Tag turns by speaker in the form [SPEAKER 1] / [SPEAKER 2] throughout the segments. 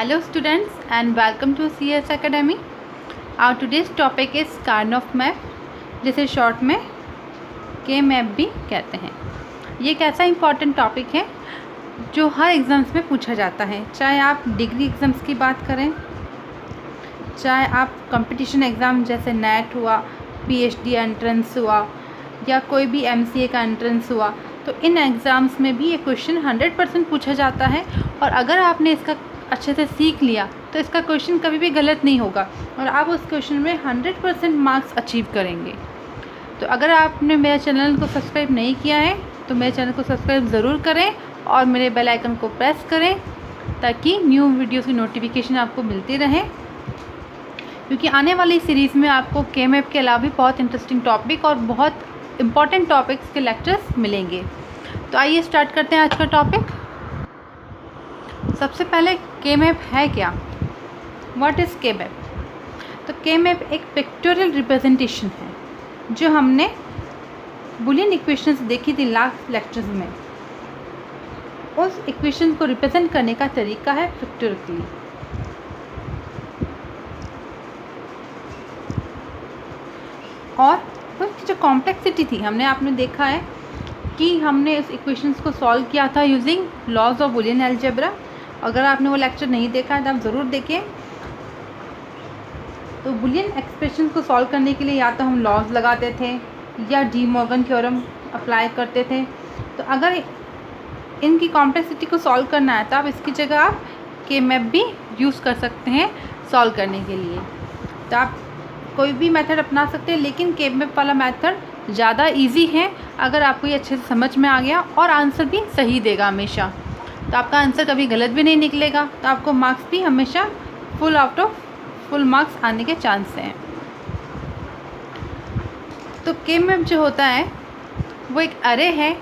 [SPEAKER 1] Hello students and welcome to CS Academy. Our today's topic is Karnaugh map, जिसे short में के map भी कहते हैं। ये एक ऐसा इम्पॉर्टेंट टॉपिक है जो हर एग्ज़ाम्स में पूछा जाता है, चाहे आप डिग्री एग्ज़ाम्स की बात करें, चाहे आप कंपटीशन एग्ज़ाम जैसे नेट हुआ, पीएचडी एंट्रेंस हुआ या कोई भी एमसीए का एंट्रेंस हुआ, तो इन एग्ज़ाम्स में भी ये क्वेश्चन 100% पूछा जाता है। और अगर आपने इसका अच्छे से सीख लिया तो इसका क्वेश्चन कभी भी गलत नहीं होगा और आप उस क्वेश्चन में 100% मार्क्स अचीव करेंगे। तो अगर आपने मेरे चैनल को सब्सक्राइब नहीं किया है तो मेरे चैनल को सब्सक्राइब ज़रूर करें और मेरे बेल आइकन को प्रेस करें ताकि न्यू वीडियोस की नोटिफिकेशन आपको मिलती रहे, क्योंकि आने वाली सीरीज़ में आपको के मैप के अलावा भी बहुत इंटरेस्टिंग टॉपिक और बहुत इम्पॉर्टेंट टॉपिक्स के लेक्चर्स मिलेंगे। तो आइए स्टार्ट करते हैं आज का टॉपिक। सबसे पहले के मैप है क्या? व्हाट इज़ के मैप? तो के मैप एक पिक्टोरियल रिप्रेजेंटेशन है जो हमने बुलियन इक्वेशंस देखी थी लास्ट लेक्चर्स में। उस इक्वेशन को रिप्रेजेंट करने का तरीका है पिक्टोरियली। और उसकी जो कॉम्प्लेक्सिटी थी, हमने आपने देखा है कि हमने इस इक्वेशंस को सॉल्व किया था using laws of Boolean algebra. अगर आपने वो लेक्चर नहीं देखा है तो आप ज़रूर देखें। तो बुलियन एक्सप्रेशन को सॉल्व करने के लिए या तो हम लॉज लगाते थे या डी मॉर्गन थ्योरम अप्लाई करते थे। तो अगर इनकी कॉम्प्लेक्सिटी को सॉल्व करना है तो आप इसकी जगह आप के मैप भी यूज़ कर सकते हैं सॉल्व करने के लिए। तो आप कोई भी मेथड अपना सकते हैं, लेकिन के मैप वाला मेथड ज़्यादा इजी है अगर आपको ये अच्छे से समझ में आ गया और आंसर भी सही देगा हमेशा। तो आपका आंसर कभी गलत भी नहीं निकलेगा, तो आपको मार्क्स भी हमेशा full out of full marks आने के चांस हैं। तो के मैप जो होता है वो एक अरे है।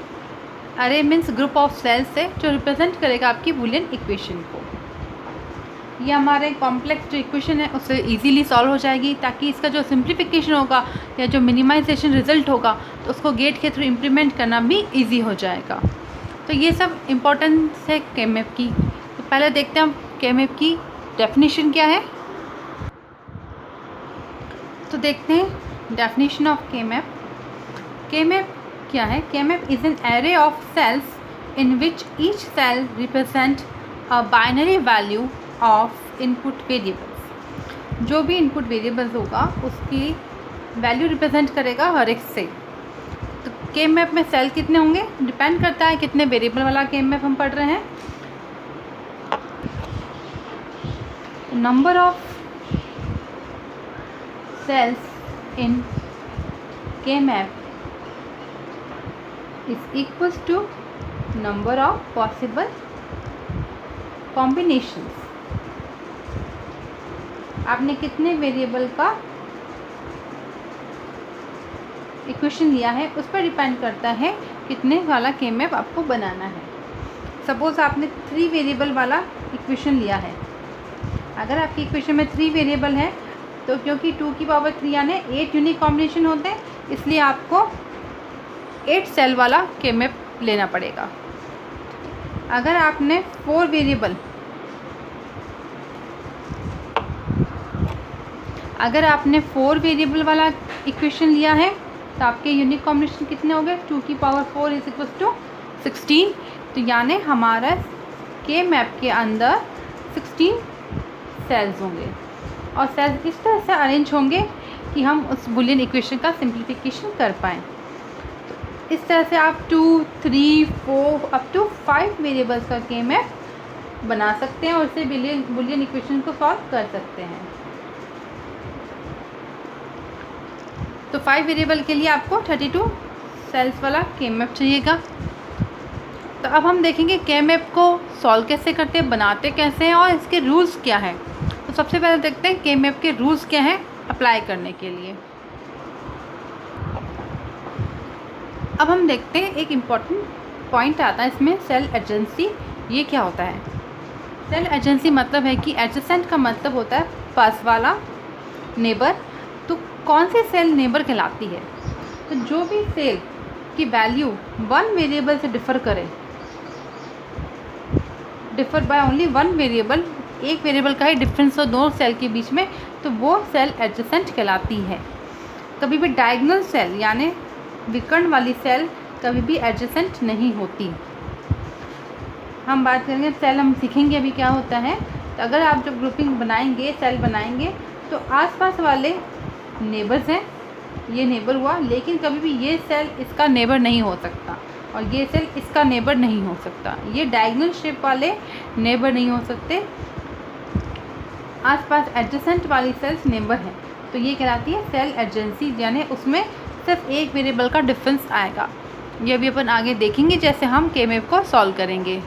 [SPEAKER 1] अरे मीन्स ग्रुप ऑफ सेल्स है जो रिप्रेजेंट करेगा आपकी बुलियन इक्वेशन को। ये हमारे कॉम्प्लेक्स जो इक्वेशन है उससे इजीली सॉल्व हो जाएगी, ताकि इसका जो सिंप्लीफिकेशन होगा या जो मिनिमाइजेशन रिजल्ट होगा तो उसको गेट के थ्रू इम्प्लीमेंट करना भी ईजी हो जाएगा। तो ये सब इम्पोर्टेंस है के मैप की। तो पहले देखते हैं हम के मैप की डेफिनेशन क्या है। तो देखते हैं definition of K map. K map क्या है? K map is an array of cells in which each cell represent a binary value of input variables. जो भी इनपुट वेरिएबल्स होगा उसकी वैल्यू रिप्रेजेंट करेगा हर एक सेल। तो के मैप में सेल कितने होंगे डिपेंड करता है कितने वेरिएबल वाला के मैप हम पढ़ रहे हैं। Number of cells in K map is equals to number of possible combinations. आपने कितने वेरिएबल का इक्वेशन लिया है उस पर डिपेंड करता है कितने वाला के मैप आपको बनाना है। सपोज़ आपने 3 वेरिएबल वाला इक्वेशन लिया है। अगर आपकी इक्वेशन में 3 वेरिएबल है तो क्योंकि 2 की पावर 3 यानी 8 यूनिक कॉम्बिनेशन होते हैं, इसलिए आपको 8 सेल वाला के मैप लेना पड़ेगा। अगर आपने 4 वेरिएबल वाला इक्वेशन लिया है तो आपके यूनिक कॉम्बिनेशन कितने हो गए? 2 की पावर 4 इज इक्वल टू 16। तो यानी हमारा के मैप के अंदर 16 सेल्स होंगे और सेल्स इस तरह से अरेंज होंगे कि हम उस बुलियन इक्वेशन का सिंप्लीफिकेशन कर पाएँ। तो इस तरह से आप 2, 3, 4 अप टू 5 वेरिएबल्स का के मैप बना सकते हैं और उससे बुलियन इक्वेशन को सॉल्व कर सकते हैं। तो 5 वेरिएबल के लिए आपको 32 सेल्स वाला के मैप चाहिएगा। तो अब हम देखेंगे के मैप को सॉल्व कैसे करते हैं, बनाते कैसे हैं और इसके रूल्स क्या हैं। तो सबसे पहले देखते हैं के मैप के रूल्स क्या हैं अप्लाई करने के लिए। अब हम देखते हैं एक इम्पॉर्टेंट पॉइंट आता है इसमें, सेल एडजेंसी। ये क्या होता है? सेल एडजेंसी मतलब है कि एडजेसेंट का मतलब होता है पास वाला, नेबर। तो कौन सी सेल नेबर कहलाती है? तो जो भी सेल की वैल्यू 1 वेरिएबल से डिफ़र बाय ओनली 1 वेरिएबल, एक वेरिएबल का ही डिफरेंस हो दो सेल के बीच में, तो वो सेल एडजेसेंट कहलाती है। कभी भी डायगोनल सेल यानी विकर्ण वाली सेल कभी भी एडजेसेंट नहीं होती। हम बात करेंगे सेल, हम सीखेंगे अभी क्या होता है। तो अगर आप जब ग्रुपिंग बनाएंगे, सेल बनाएंगे, तो आसपास वाले नेबर्स हैं, ये नेबर हुआ, लेकिन कभी भी ये सेल इसका नेबर नहीं हो सकता और ये सेल इसका नेबर नहीं हो सकता। ये डायगोनल शेप वाले नेबर नहीं हो सकते, आसपास एडजेसेंट वाली सेल्स नेबर हैं, तो ये कहलाती है सेल एडजेंसी, यानी उसमें सिर्फ एक वेरिएबल का डिफरेंस आएगा। ये भी अपन आगे देखेंगे जैसे हम K-मैप को सॉल्व करेंगे।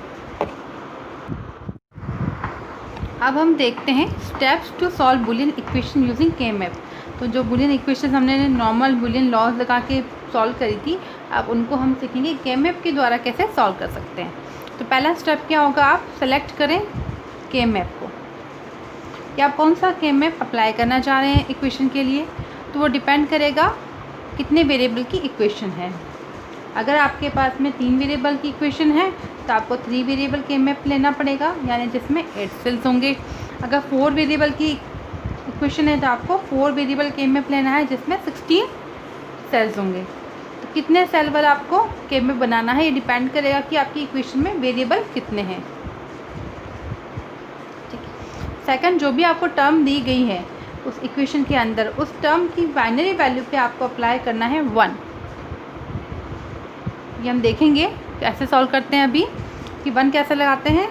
[SPEAKER 1] अब हम देखते हैं steps to solve boolean equation using K map. तो जो बुलियन इक्वेशन हमने नॉर्मल बुलियन लॉज लगा के सॉल्व करी थी, अब उनको हम सीखेंगे K-मैप के द्वारा कैसे सॉल्व कर सकते हैं। तो पहला स्टेप क्या होगा, आप सेलेक्ट करें K-मैप को, कि आप कौन सा K-मैप अप्लाई करना चाह रहे हैं इक्वेशन के लिए। तो वो डिपेंड करेगा कितने वेरिएबल की इक्वेशन है। अगर आपके पास में 3 वेरिएबल की इक्वेशन है तो आपको 3 वेरिएबल K-मैप लेना पड़ेगा, यानी जिसमें 8 सेल्स होंगे। अगर 4 वेरिएबल की इक्वेशन है तो आपको 4 वेरिएबल K-मैप लेना है जिसमें 16 सेल्स होंगे। तो कितने सेल वाला आपको K-मैप बनाना है, ये डिपेंड करेगा कि आपकी इक्वेशन में वेरिएबल कितने हैं। ठीक है। सेकंड, जो भी आपको टर्म दी गई है उस इक्वेशन के अंदर, उस टर्म की बाइनरी वैल्यू पे आपको अप्लाई करना है 1। ये हम देखेंगे कैसे सॉल्व करते हैं अभी, कि 1 कैसे लगाते हैं।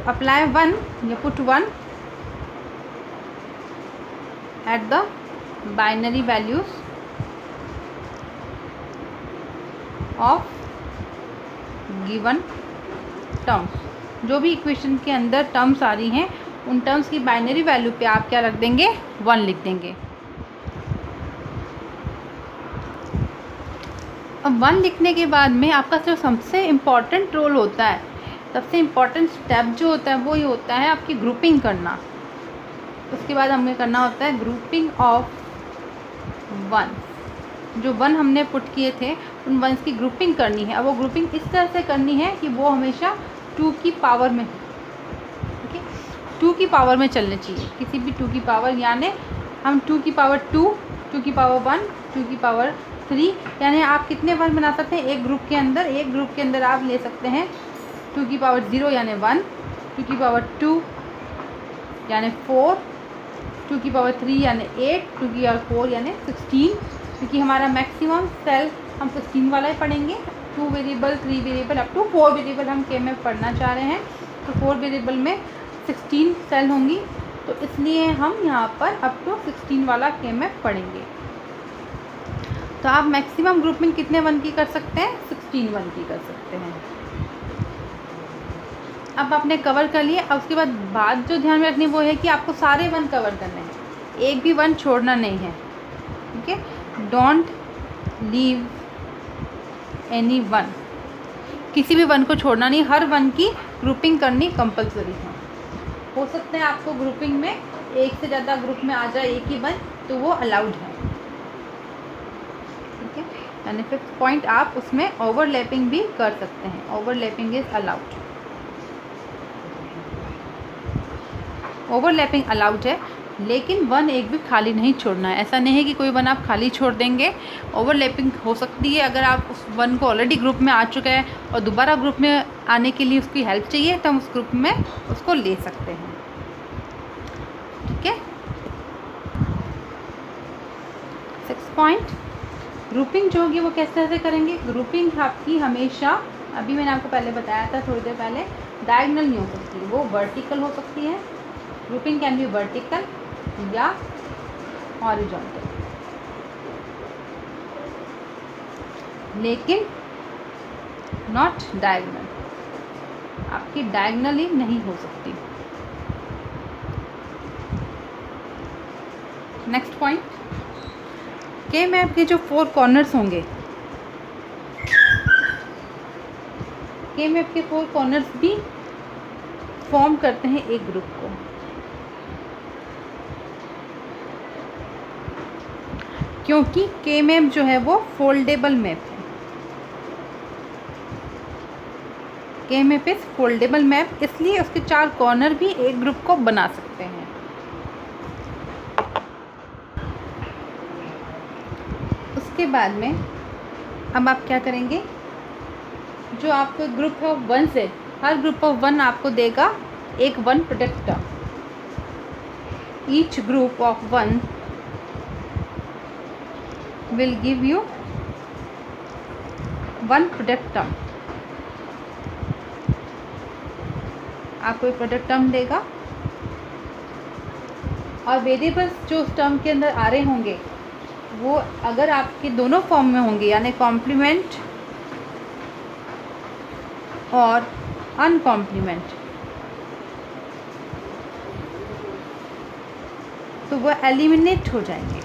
[SPEAKER 1] अप्लाई 1 या put 1 at the binary values of given terms. जो भी इक्वेशन के अंदर टर्म्स आ रही हैं, उन टर्म्स की बाइनरी वैल्यू पे आप क्या रख देंगे, 1 लिख देंगे। अब 1 लिखने के बाद में आपका जो सबसे इम्पॉर्टेंट रोल होता है, सबसे इम्पॉर्टेंट स्टेप जो होता है वो ये होता है आपकी ग्रुपिंग करना। उसके बाद हमें करना होता है ग्रुपिंग ऑफ 1। जो 1 हमने पुट किए थे उन 1s की ग्रुपिंग करनी है। अब वो ग्रुपिंग इस तरह से करनी है कि वो हमेशा 2 की पावर में, ठीक है, 2 की पावर में चलने चाहिए। किसी भी 2 की पावर, यानी हम 2 की पावर 2, 2 की पावर 1, 2 की पावर 3, यानी आप कितने 1 बना सकते हैं एक ग्रुप के अंदर। एक ग्रुप के अंदर आप ले सकते हैं 2 की पावर 0 यानी 1, 2 की पावर 2 यानी 4, 2 की पावर 3 यानी 8, 2 की पावर 4 यानी 16, क्योंकि हमारा मैक्सिमम सेल हम 16 वाला ही पढ़ेंगे। 2 variable, 3 variable, up to 4 variable हम K-मैप पढ़ना चाह रहे हैं। तो 4 वेरिएबल में 16 सेल होंगी, तो इसलिए हम यहाँ पर अप टू 16 वाला K-मैप पढ़ेंगे। तो आप मैक्सिमम ग्रुपिंग कितने 1 की कर सकते हैं, 16 1 की कर सकते हैं। अब आपने कवर कर लिए। अब उसके बाद बात जो ध्यान में रखनी वो है कि आपको सारे 1 कवर करने हैं, एक भी 1 छोड़ना नहीं है। ठीक है, डोंट लीव एनी 1, किसी भी 1 को छोड़ना नहीं, हर 1 की ग्रुपिंग करनी कंपलसरी है। हो सकता है आपको ग्रुपिंग में एक से ज़्यादा ग्रुप में आ जाए एक ही 1, तो वो अलाउड है। ठीक है, यानी 5th पॉइंट, आप उसमें ओवरलैपिंग भी कर सकते हैं। Overlapping is allowed, overlapping allowed है, लेकिन 1 एक भी खाली नहीं छोड़ना है। ऐसा नहीं है कि कोई 1 आप खाली छोड़ देंगे। ओवरलैपिंग हो सकती है, अगर आप उस 1 को ऑलरेडी ग्रुप में आ चुका है और दोबारा ग्रुप में आने के लिए उसकी हेल्प चाहिए, तो हम उस ग्रुप में उसको ले सकते हैं। ठीक है, 6th पॉइंट, ग्रुपिंग जो होगी वो किस तरह से करेंगे। ग्रुपिंग आपकी हमेशा, अभी मैंने आपको पहले बताया था थोड़ी देर पहले, डायगोनल नहीं हो सकती, वो वर्टिकल हो सकती है। ग्रुपिंग कैन बी वर्टिकल या हॉरिजॉन्टल, लेकिन नॉट डायगोनल। आपकी डायगोनली नहीं हो सकती। नेक्स्ट पॉइंट, K-मैप के जो 4 कॉर्नर्स होंगे, K-मैप के 4 कॉर्नर्स भी फॉर्म करते हैं एक ग्रुप को। क्योंकि K-मैप जो है वो फोल्डेबल मैप है। K map is foldable map, इसलिए उसके 4 कॉर्नर भी एक ग्रुप को बना सकते हैं। उसके बाद में अब आप क्या करेंगे, जो आपको ग्रुप ऑफ 1 से, हर ग्रुप ऑफ 1 आपको देगा एक 1 product term. Each group of 1 will give you 1 product term. आपको एक प्रोडक्ट टर्म देगा और वेरिएबल्स जो उस टर्म के अंदर आ रहे होंगे वो अगर आपके दोनों फॉर्म में होंगे, यानी कॉम्प्लीमेंट और अनकॉम्प्लीमेंट, तो वो एलिमिनेट हो जाएंगे,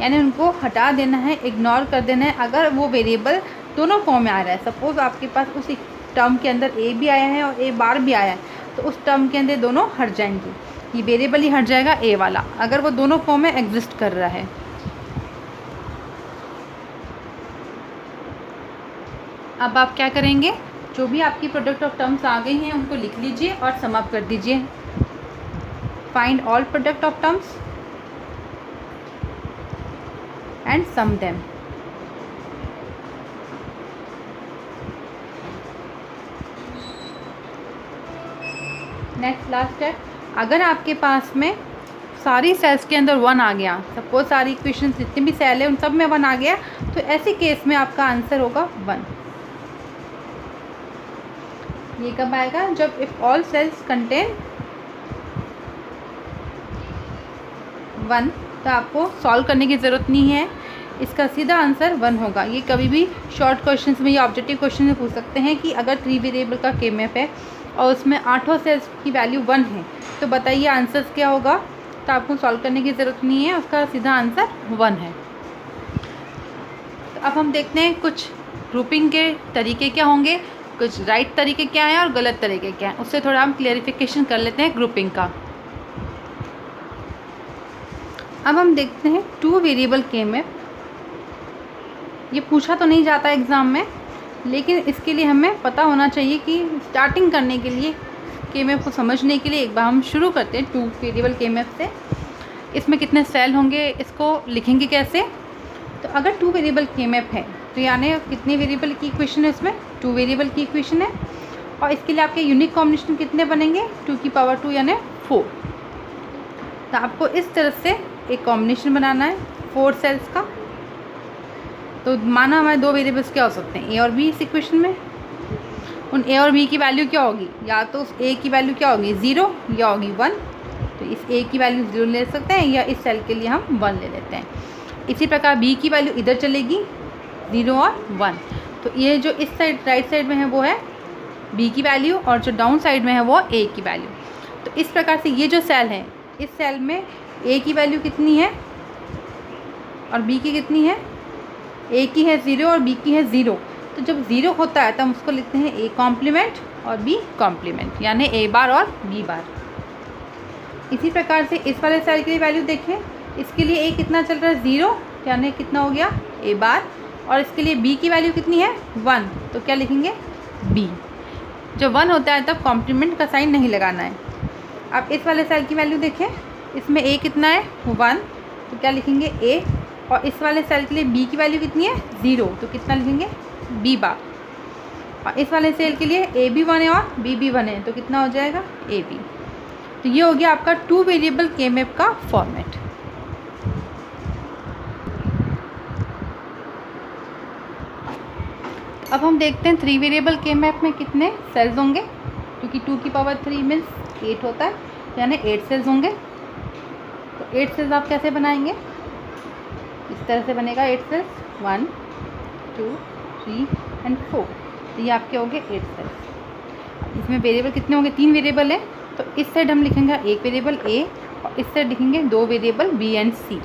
[SPEAKER 1] यानी उनको हटा देना है, इग्नोर कर देना है। अगर वो वेरिएबल दोनों फॉर्म में आ रहा है, सपोज आपके पास उस टर्म के अंदर ए भी आया है और ए बार भी आया है, तो उस टर्म के अंदर दोनों हट जाएंगे, ये वेरिएबल ही हट जाएगा ए वाला, अगर वो दोनों फॉर्म में एग्जिस्ट कर रहा है। अब आप क्या करेंगे, जो भी आपकी प्रोडक्ट ऑफ टर्म्स आ गई हैं उनको लिख लीजिए और सम अप कर दीजिए। Find all product of terms and sum them. Next last है, अगर आपके पास में सारी सेल्स के अंदर 1 आ गया, सपोज सारी इक्वेशन जितने भी सेल है उन सब में 1 आ गया, तो ऐसे केस में आपका आंसर होगा 1। ये कब आएगा, जब इफ ऑल सेल्स कंटेन 1, तो आपको सॉल्व करने की ज़रूरत नहीं है, इसका सीधा आंसर 1 होगा। ये कभी भी शॉर्ट क्वेश्चंस में या ऑब्जेक्टिव क्वेश्चन में पूछ सकते हैं कि अगर 3 वेरिएबल का के मैप है और उसमें 8 सेल्स की वैल्यू 1 है, तो बताइए आंसर्स क्या होगा। तो आपको सॉल्व करने की ज़रूरत नहीं है, उसका सीधा आंसर 1 है। तो अब हम देखते हैं कुछ ग्रुपिंग के तरीके क्या होंगे, कुछ राइट तरीके क्या हैं और गलत तरीके क्या हैं, उससे थोड़ा हम क्लेरिफिकेशन कर लेते हैं ग्रुपिंग का। अब हम देखते हैं 2 वेरिएबल के मैप। ये पूछा तो नहीं जाता एग्ज़ाम में, लेकिन इसके लिए हमें पता होना चाहिए कि स्टार्टिंग करने के लिए के मैप को समझने के लिए एक बार हम शुरू करते हैं 2 वेरिएबल के मैप से। इसमें कितने सेल होंगे, इसको लिखेंगे कैसे। तो अगर 2 वेरिएबल के मैप है तो यानी कितने वेरिएबल की इक्वेशन है, इसमें 2 वेरिएबल की इक्वेशन है, और इसके लिए आपके यूनिक कॉम्बिनेशन कितने बनेंगे, 2 की पावर 2 यानी 4। तो आपको इस तरह से एक कॉम्बिनेशन बनाना है 4 सेल्स का। तो माना हमारे 2 वेरिएबल्स क्या हो सकते हैं, ए और बी इस इक्वेशन में। उन ए और बी की वैल्यू क्या होगी, या तो उस ए की वैल्यू क्या होगी 0 या होगी 1। तो इस ए की वैल्यू 0 ले सकते हैं, या इस सेल के लिए हम 1 ले लेते हैं। इसी प्रकार बी की वैल्यू इधर चलेगी 0 और 1। तो ये जो इस साइड राइट साइड में है वो है बी की वैल्यू, और जो डाउन साइड में है वो ए की वैल्यू। तो इस प्रकार से ये जो सेल है, इस सेल में ए की वैल्यू कितनी है और बी की कितनी है, ए की है 0 और बी की है 0। तो जब 0 होता है तो हम उसको लिखते हैं ए कॉम्प्लीमेंट और बी कॉम्प्लीमेंट, यानी ए बार और बी बार। इसी प्रकार से इस वाले सेल के लिए वैल्यू देखें, इसके लिए ए कितना चल रहा है 0, यानी कितना हो गया ए बार, और इसके लिए बी की वैल्यू कितनी है 1, तो क्या लिखेंगे बी। जब 1 होता है तब कॉम्प्लीमेंट का साइन नहीं लगाना है। अब इस वाले सेल की वैल्यू देखें, इसमें ए कितना है 1, तो क्या लिखेंगे ए, और इस वाले सेल के लिए बी की वैल्यू कितनी है 0, तो कितना लिखेंगे बी बार। और इस वाले सेल के लिए ए भी 1 है और बी भी 1 है, तो कितना हो जाएगा ए बी। तो ये हो गया आपका 2 वेरिएबल के मैप का फॉर्मेट। अब हम देखते हैं 3 वेरिएबल के मैप में कितने सेल्स होंगे, क्योंकि 2 की पावर 3 मीन्स 8 होता है, यानी 8 सेल्स होंगे। तो 8 सेल्स आप कैसे बनाएंगे, इस तरह से बनेगा 8 सेल्स, 1 2 3 एंड 4। तो ये आपके होंगे 8 सेल्स। इसमें वेरिएबल कितने होंगे, 3 वेरिएबल है, तो इस साइड हम लिखेंगे एक वेरिएबल ए, और इस साइड लिखेंगे 2 वेरिएबल बी एंड सी।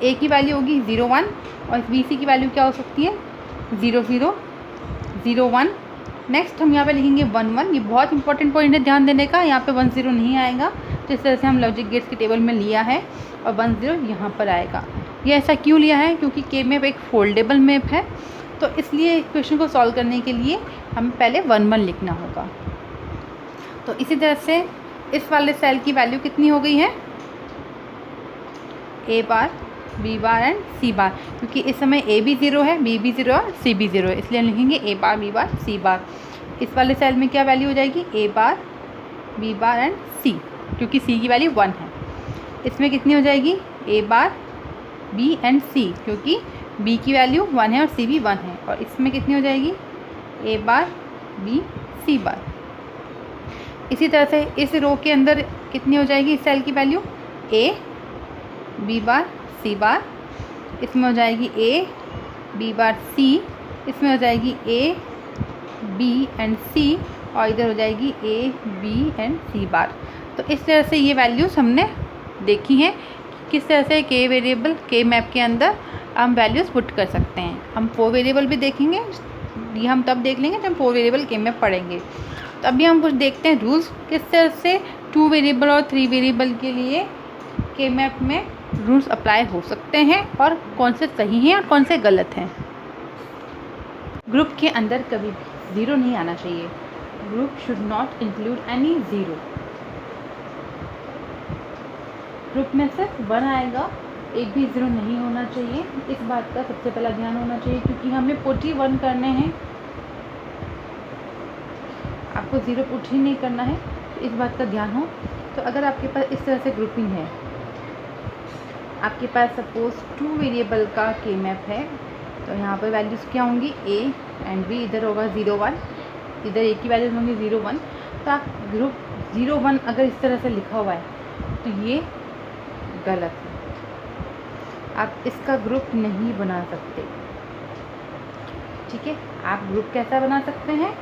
[SPEAKER 1] ए की वैल्यू होगी 0 1, और बी सी की वैल्यू क्या हो सकती है 0 0 0 1। नेक्स्ट हम यहाँ पे लिखेंगे 1 1। ये बहुत इंपॉर्टेंट पॉइंट है ध्यान देने का, यहाँ पे 1 0 नहीं आएगा, जिस तरह से हम लॉजिक गेट्स की टेबल में लिया है, और 1 0 यहाँ पर आएगा। ये ऐसा क्यों लिया है, क्योंकि के मैप एक फोल्डेबल मैप है, तो इसलिए क्वेश्चन को सॉल्व करने के लिए हमें पहले 1 1 लिखना होगा। तो इसी तरह से इस वाले सेल की वैल्यू कितनी हो गई है, ए बार, बी बार एंड सी बार, क्योंकि इस समय ए भी 0 है, बी भी 0 है, सी भी 0 है, इसलिए हम लिखेंगे ए बार, बी बार, सी बार। इस वाले सेल में क्या वैल्यू हो जाएगी, ए बार, बी बार एंड सी, क्योंकि सी की वैल्यू 1 है। इसमें कितनी हो जाएगी, ए बार, बी एंड सी, क्योंकि बी की वैल्यू 1 है और सी भी 1 है। और इसमें कितनी हो जाएगी, ए बार, बी, सी बार। इसी तरह से इस रो के अंदर कितनी हो जाएगी इस सेल की वैल्यू, ए, बी बार, सी बार। इसमें हो जाएगी ए, बी बार, सी। इसमें हो जाएगी ए, बी एंड सी, और इधर हो जाएगी ए, बी एंड सी बार। तो इस तरह से ये वैल्यूज़ हमने देखी हैं किस तरह से के वेरिएबल के मैप के अंदर हम वैल्यूज़ पुट कर सकते हैं। हम 4 वेरिएबल भी देखेंगे, ये हम तब देख लेंगे जब हम 4 वेरिएबल के मैप पढ़ेंगे। तो अभी हम कुछ देखते हैं रूल्स, किस तरह से 2 वेरिएबल और 3 वेरिएबल के लिए के मैप में रूल्स अप्लाई हो सकते हैं और कौन से सही हैं और कौन से गलत हैं। ग्रुप के अंदर कभी भी 0 नहीं आना चाहिए। Group should not include any 0। Group में सिर्फ 1 आएगा, एक भी 0 नहीं होना चाहिए। इस बात का सबसे पहला ध्यान होना चाहिए, क्योंकि हमें पुट ही 1 करने हैं, आपको 0 पुट ही नहीं करना है। तो इस बात का ध्यान हो। तो अगर आपके पास इस तरह से ग्रुपिंग है, आपके पास सपोज 2 वेरिएबल का के मैप है, तो यहाँ पर वैल्यूज़ क्या होंगी, ए एंड बी, इधर होगा 0 1, इधर ए की वैल्यूज़ होंगी 0 1। तो आप ग्रुप 0 1 अगर इस तरह से लिखा हुआ है तो ये गलत है, आप इसका ग्रुप नहीं बना सकते। ठीक है, आप ग्रुप कैसा बना सकते हैं,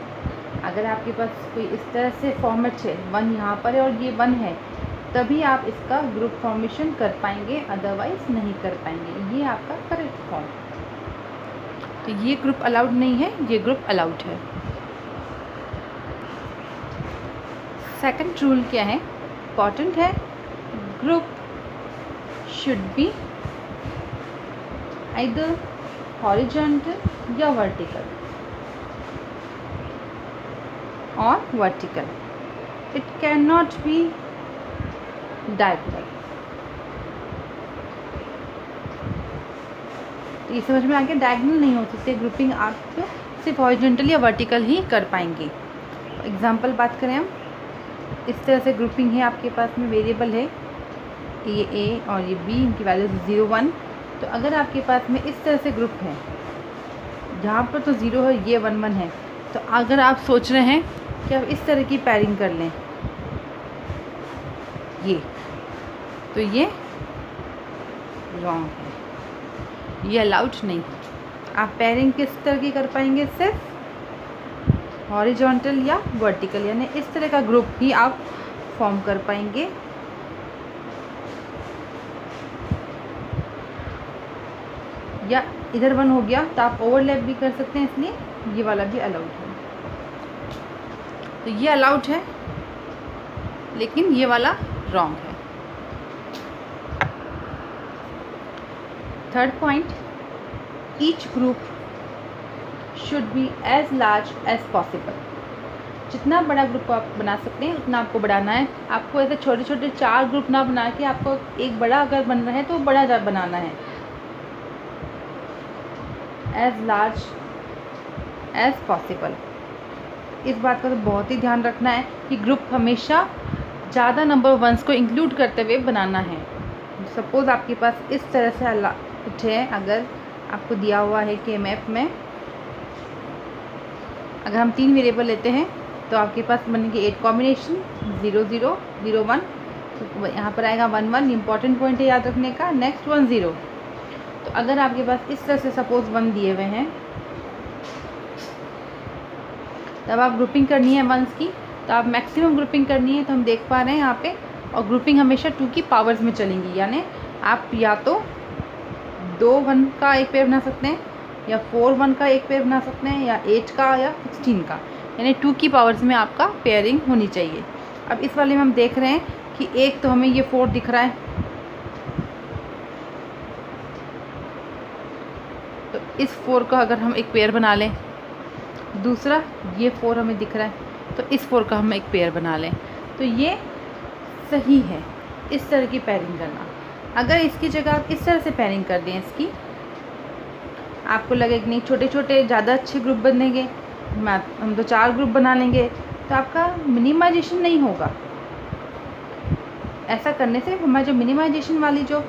[SPEAKER 1] अगर आपके पास कोई इस तरह से फॉर्मेट है, 1 यहाँ पर है और ये 1 है, तभी आप इसका ग्रुप फॉर्मेशन कर पाएंगे, अदरवाइज नहीं कर पाएंगे। ये आपका करेक्ट फॉर्म। तो ये ग्रुप अलाउड नहीं है, ये ग्रुप अलाउड है। सेकंड रूल क्या है, इम्पॉर्टेंट है, group should be either horizontal या वर्टिकल और vertical, it can not be diagonal. तो ये समझ में आ गया, डायगोनल नहीं हो सकते ग्रुपिंग, आप सिर्फ हॉरिजॉन्टल या वर्टिकल ही कर पाएंगे। एग्जांपल बात करें हम, इस तरह से ग्रुपिंग है, आपके पास में वेरिएबल है ये ए और ये बी, इनकी वैल्यू 0 1। तो अगर आपके पास में इस तरह से ग्रुप है जहाँ पर तो 0 है, ये 1 1 है, तो अगर आप सोच रहे हैं कि आप इस तरह की पैरिंग कर लें ये, तो ये रॉन्ग है, ये अलाउड नहीं। आप पैरिंग किस तरह की कर पाएंगे, सिर्फ हॉरिजॉन्टल या वर्टिकल, यानी इस तरह का ग्रुप ही आप फॉर्म कर पाएंगे। या इधर 1 हो गया तो आप ओवरलैप भी कर सकते हैं, इसलिए ये वाला भी अलाउड है। तो ये अलाउड है, लेकिन ये वाला रॉन्ग है। Third point, each group should be as large as possible. जितना बड़ा ग्रुप आप बना सकते हैं उतना आपको बढ़ाना है। आपको ऐसे छोटे छोटे 4 ग्रुप ना बना के आपको एक बड़ा अगर बन रहा है तो बड़ा बनाना है। एज लार्ज एज पॉसिबल, इस बात का तो बहुत ही ध्यान रखना है कि ग्रुप हमेशा ज़्यादा नंबर ऑफ वंस को इंक्लूड करते हुए बनाना है। सपोज़ आपके पास इस तरह से कुछ है, अगर आपको दिया हुआ है कि मैप में अगर हम 3 वेरिएबल लेते हैं तो आपके पास बनेंगे 8 कॉम्बिनेशन 0 0 0 1, तो यहाँ पर आएगा 1 1, इंपॉर्टेंट पॉइंट है याद रखने का। नेक्स्ट 1 0। तो अगर आपके पास इस तरह से सपोज 1 दिए हुए हैं, तब आप ग्रुपिंग करनी है वंस की, तो आप मैक्सिमम ग्रुपिंग करनी है। तो हम देख पा रहे हैं यहाँ पे, और ग्रुपिंग हमेशा 2 की पावर्स में चलेंगी, यानी आप या तो 2 1 का एक पेयर बना सकते हैं, या 4 1 का एक पेयर बना सकते हैं, या 8 का या 16 का, यानी 2 की पावर्स में आपका पेयरिंग होनी चाहिए। अब इस वाले में हम देख रहे हैं कि एक तो हमें ये 4 दिख रहा है, तो इस 4 का अगर हम एक पेयर बना लें, दूसरा ये 4 हमें दिख रहा है तो इस 4 का हम एक पेयर बना लें, तो ये सही है इस तरह की पेयरिंग करना। अगर इसकी जगह आप इस तरह से पेयरिंग कर दें इसकी, आपको लगे कि नहीं छोटे छोटे ज़्यादा अच्छे ग्रुप बनेंगे, हम तो 4 ग्रुप बना लेंगे, तो आपका मिनिमाइजेशन नहीं होगा। ऐसा करने से हमारा जो मिनिमाइजेशन वाली जो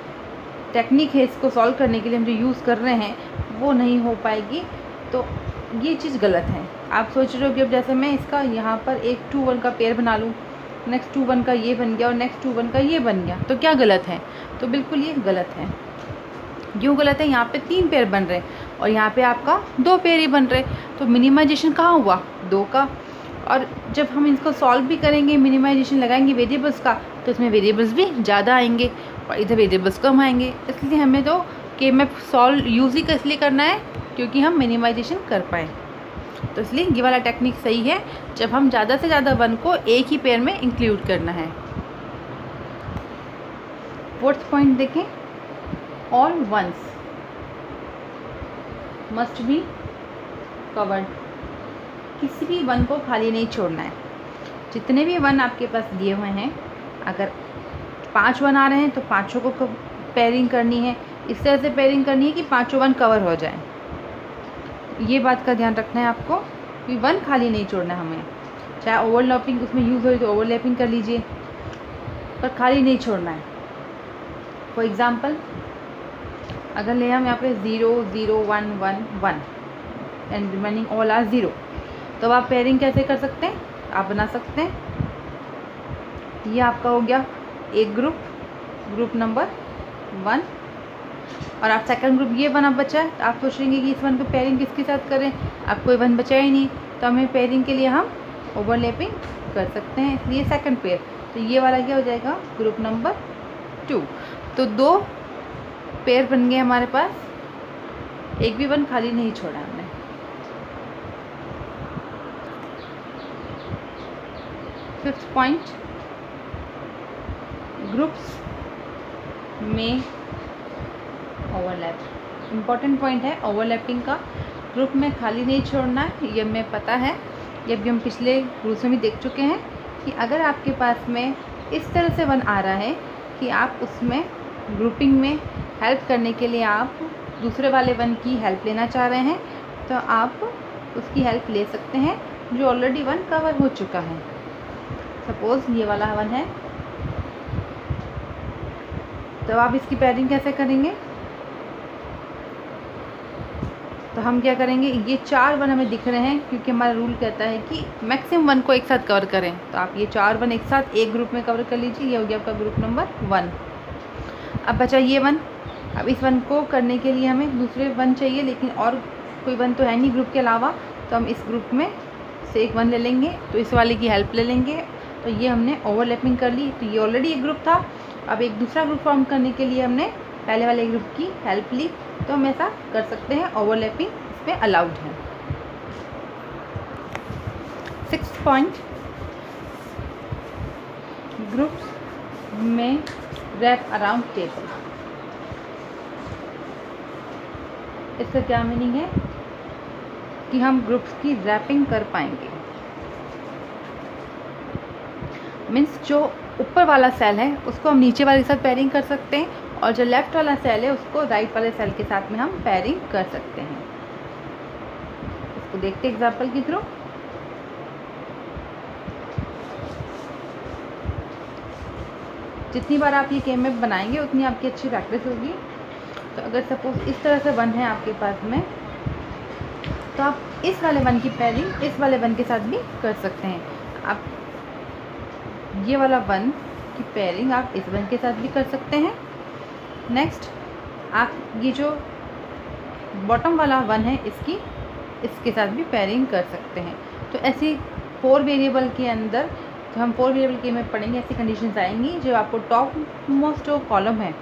[SPEAKER 1] टेक्निक है इसको सॉल्व करने के लिए हम जो यूज़ कर रहे हैं वो नहीं हो पाएगी। तो ये चीज़ गलत है। आप सोच रहे हो कि अब जैसे मैं इसका यहाँ पर एक 2 1 का पेयर बना लूँ, नेक्स्ट 2 1 का ये बन गया और नेक्स्ट 2 1 का ये बन गया, तो क्या गलत है? तो बिल्कुल ये गलत है। क्यों गलत है? यहाँ पे 3 पेयर बन रहे हैं और यहाँ पे आपका 2 पेयर ही बन रहे, तो मिनिमाइजेशन कहाँ हुआ? 2 का। और जब हम इसको सॉल्व भी करेंगे, मिनिमाइजेशन लगाएंगे वेरिएबल्स का, तो इसमें वेरिएबल्स भी ज़्यादा आएंगे और इधर वेरिएबल्स कम आएंगे। इसलिए हमें तो के मैप सॉल्व यूज़ ही इसलिए करना है क्योंकि हम मिनिमाइजेशन कर पाएँ। तो इसलिए ये वाला टेक्निक सही है जब हम ज़्यादा से ज़्यादा 1 को एक ही पेयर में इंक्लूड करना है। 4th पॉइंट देखें, all ones must be covered. किसी भी 1 को खाली नहीं छोड़ना है। जितने भी 1 आपके पास दिए हुए हैं, अगर 5 1 आ रहे हैं तो 5 को पेयरिंग करनी है, इस तरह से पेयरिंग करनी है कि 5 1 कवर हो जाए। ये बात का ध्यान रखना है आपको कि 1 खाली नहीं छोड़ना है हमें। चाहे ओवरलैपिंग उसमें यूज़ हो तो ओवरलैपिंग कर लीजिए, पर खाली नहीं छोड़ना है। फॉर एग्ज़ाम्पल अगर ले हम यहाँ पे 0 0 1 1 1 एंड रिमेनिंग ऑल आर 0, तो आप पेयरिंग कैसे कर सकते हैं? आप बना सकते हैं, ये आपका हो गया एक ग्रुप नंबर 1, और आप सेकंड ग्रुप ये बना बचा है, तो आप सोचेंगे कि इस 1 को पेयरिंग किसके साथ करें? आप कोई 1 बचा ही नहीं, तो हमें पेयरिंग के लिए हम ओवरलैपिंग कर सकते हैं, इसलिए सेकंड पेयर। तो ये वाला क्या हो जाएगा? Group number 2। तो 2 पेयर बन गए हमारे पास, एक भी 1 खाली नहीं छोड़ा हमने। फिफ्थ पॉइंट, ग्रुप्स में ओवरलैप। इम्पॉर्टेंट पॉइंट है ओवरलैपिंग का। ग्रुप में खाली नहीं छोड़ना है, ये हमें पता है, ये भी हम पिछले ग्रुप्स में भी देख चुके हैं कि अगर आपके पास में इस तरह से 1 आ रहा है कि आप उसमें ग्रुपिंग में हेल्प करने के लिए आप दूसरे वाले 1 की हेल्प लेना चाह रहे हैं, तो आप उसकी हेल्प ले सकते हैं जो ऑलरेडी 1 कवर हो चुका है। सपोज़ ये वाला 1 है, तो आप इसकी पेयरिंग कैसे करेंगे? तो हम क्या करेंगे, ये 4 1 हमें दिख रहे हैं क्योंकि हमारा रूल कहता है कि मैक्सिमम 1 को एक साथ कवर करें, तो आप ये 4 1 एक साथ एक ग्रुप में कवर कर लीजिए। ये हो गया आपका ग्रुप नंबर 1। अब बचा ये 1। अब इस 1 को करने के लिए हमें दूसरे 1 चाहिए, लेकिन और कोई 1 तो है नहीं ग्रुप के अलावा, तो हम इस ग्रुप में से एक 1 ले लेंगे, तो इस वाले की हेल्प ले लेंगे। तो ये हमने ओवरलैपिंग कर ली, तो ये ऑलरेडी एक ग्रुप था। अब एक दूसरा ग्रुप फॉर्म करने के लिए हमने पहले वाले ग्रुप की हेल्प ली, तो हम ऐसा कर सकते हैं, ओवरलैपिंग इसमें अलाउड है। 6th पॉइंट, ग्रुप्स में रैप अराउंड टेबल। इसका क्या मीनिंग है कि हम ग्रुप्स की रैपिंग कर पाएंगे। मीन्स जो ऊपर वाला सेल है उसको हम नीचे वाले के साथ पेयरिंग कर सकते हैं, और जो लेफ़्ट वाला सेल है उसको राइट वाले सेल के साथ में हम पेयरिंग कर सकते हैं। इसको देखते हैं एग्जाम्पल के थ्रू। जितनी बार आप ये के मैप बनाएंगे उतनी आपकी अच्छी प्रैक्टिस होगी। तो अगर सपोज इस तरह से 1 है आपके पास में, तो आप इस वाले 1 की पेयरिंग इस वाले 1 के साथ भी कर सकते हैं। आप ये वाला 1 की पेयरिंग आप इस 1 के साथ भी कर सकते हैं। नेक्स्ट आप ये जो बॉटम वाला 1 है इसके साथ भी पेयरिंग कर सकते हैं। तो ऐसी 4 वेरिएबल के अंदर, तो हम 4 वेरिएबल के में पढ़ेंगे, ऐसी कंडीशंस आएंगी जो आपको टॉप मोस्ट जो कॉलम है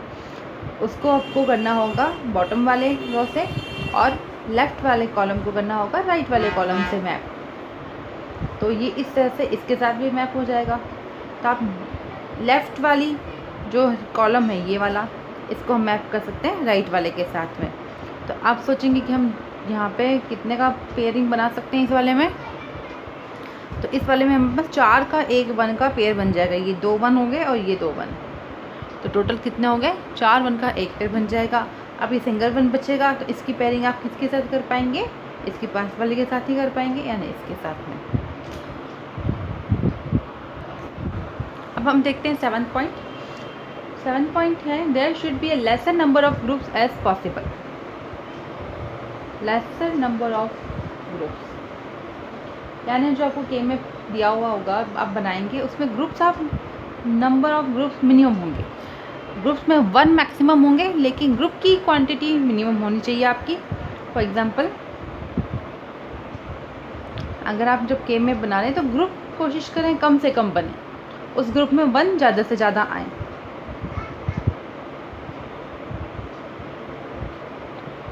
[SPEAKER 1] उसको आपको करना होगा बॉटम वाले रो से, और लेफ़्ट वाले कॉलम को करना होगा राइट वाले कॉलम से मैप। तो ये इस तरह से इसके साथ भी मैप हो जाएगा। तो आप लेफ़्ट वाली जो कॉलम है ये वाला, इसको हम मैप कर सकते हैं राइट वाले के साथ में। तो आप सोचेंगे कि हम यहाँ पे कितने का पेयरिंग बना सकते हैं इस वाले में। तो इस वाले में हमारे पास 4 का एक 1 का पेयर बन जाएगा। ये 2 1 हो गए और ये 2 1, तो टोटल कितने हो गए? 4 1 का एक पेयर बन जाएगा। अब ये सिंगल 1 बचेगा, तो इसकी पेयरिंग आप किसके साथ कर पाएंगे? इसके पास वाले के साथ ही कर पाएंगे, यानी इसके साथ में। अब हम देखते हैं 7 पॉइंट। 7 पॉइंट है, there should be a lesser number of groups as possible. Lesser number of groups यानी जो आपको के में दिया हुआ होगा आप बनाएंगे, उसमें ग्रुप्स आप नंबर ऑफ ग्रुप्स मिनिमम होंगे। ग्रुप्स में 1 मैक्सिमम होंगे, लेकिन ग्रुप की क्वांटिटी मिनिमम होनी चाहिए आपकी। फॉर एग्जांपल अगर आप जब के में बना रहे हैं तो ग्रुप कोशिश करें कम से कम बने, उस ग्रुप में 1 ज़्यादा से ज़्यादा आए।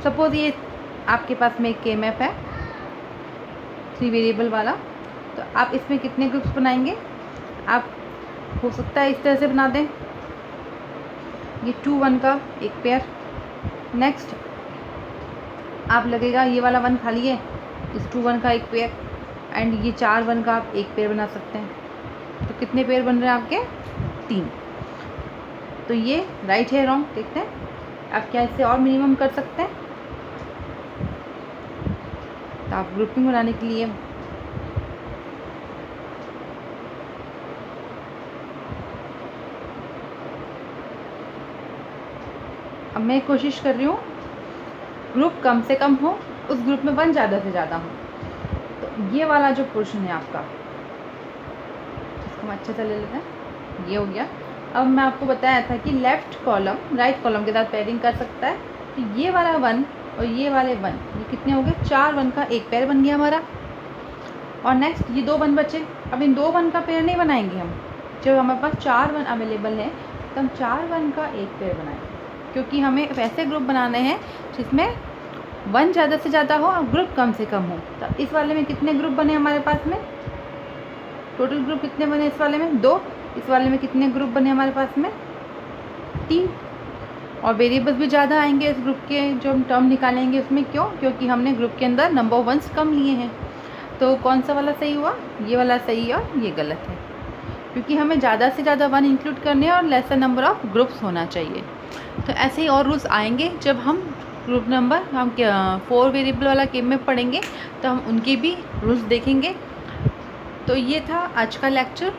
[SPEAKER 1] सपोज ये आपके पास में एक के मैप है 3 वेरिएबल वाला, तो आप इसमें कितने ग्रुप्स बनाएंगे? आप हो सकता है इस तरह से बना दें, ये 2 1 का एक पेयर। नेक्स्ट आप लगेगा ये वाला 1 खाली है, इस 2 1 का एक पेयर, एंड ये 4 1 का आप एक पेयर बना सकते हैं। तो कितने पेयर बन रहे हैं आपके? 3। तो ये राइट है रॉन्ग देखते हैं। आप क्या इससे और मिनिमम कर सकते हैं? तो आप ग्रुपिंग बनाने के लिए अब मैं कोशिश कर रही हूँ ग्रुप कम से कम हो, उस ग्रुप में 1 ज़्यादा से ज़्यादा हो। तो ये वाला जो पोर्शन है आपका, इसको हम अच्छे से ले लेते हैं। ये हो गया। अब मैं आपको बताया था कि लेफ़्ट कॉलम राइट कॉलम के साथ पेयरिंग कर सकता है। तो ये वाला 1 और ये वाले 1, ये कितने हो गए? 4 1 का एक पेयर बन गया हमारा। और नेक्स्ट ये 2 1 बचे। अब इन 2 1 का पेयर नहीं बनाएंगे हम, जब हमारे पास 4 1 अवेलेबल है तो हम 4 1 का एक पेयर बनाएंगे, क्योंकि हमें वैसे ग्रुप बनाने हैं जिसमें 1 ज़्यादा से ज़्यादा हो और ग्रुप कम से कम हो। तो इस वाले में कितने ग्रुप बने हमारे पास में? टोटल ग्रुप कितने बने इस वाले में? 2। इस वाले में कितने ग्रुप बने हमारे पास में? 3। और वेरिएबल्स भी ज़्यादा आएंगे इस ग्रुप के, जो हम टर्म निकालेंगे उसमें। क्यों? क्योंकि हमने ग्रुप के अंदर नंबर 1 कम लिए हैं। तो कौन सा वाला सही हुआ? ये वाला सही और ये गलत है, क्योंकि हमें ज़्यादा से ज़्यादा 1 इंक्लूड करने हैं और लेसर नंबर ऑफ ग्रुप्स होना चाहिए। तो ऐसे ही और रूल्स आएंगे जब हम ग्रुप नंबर 4 वेरिएबल वाला गेम में पढ़ेंगे, तो हम उनके भी रूल्स देखेंगे। तो ये था आज का लेक्चर।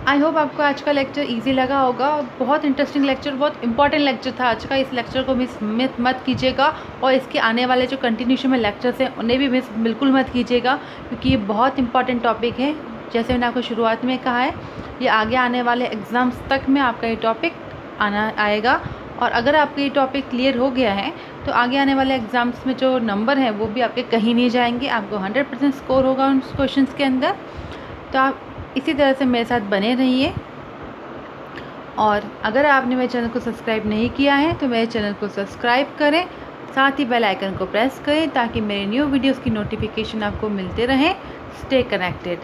[SPEAKER 1] आई होप आपको आज का लेक्चर इजी लगा होगा। बहुत इंटरेस्टिंग लेक्चर, बहुत इंपॉर्टेंट लेक्चर था आज का। इस लेक्चर को मिस मत कीजिएगा, और इसके आने वाले जो कंटिन्यूशन में लेक्चर्स हैं उन्हें भी मिस बिल्कुल मत कीजिएगा, क्योंकि ये बहुत इंपॉर्टेंट टॉपिक है। जैसे मैंने आपको शुरुआत में कहा है, ये आगे आने वाले एग्ज़ाम्स तक में आपका ये टॉपिक आएगा। और अगर आपका ये टॉपिक क्लियर हो गया है तो आगे आने वाले एग्ज़ाम्स में जो नंबर हैं वो भी आपके कहीं नहीं जाएंगे, आपको 100% स्कोर होगा उन क्वेश्चंस के अंदर। तो आप इसी तरह से मेरे साथ बने रहिए। और अगर आपने मेरे चैनल को सब्सक्राइब नहीं किया है तो मेरे चैनल को सब्सक्राइब करें, साथ ही बेल आइकन को प्रेस करें ताकि मेरे न्यू वीडियोज़ की नोटिफिकेशन आपको मिलते रहें। Stay connected.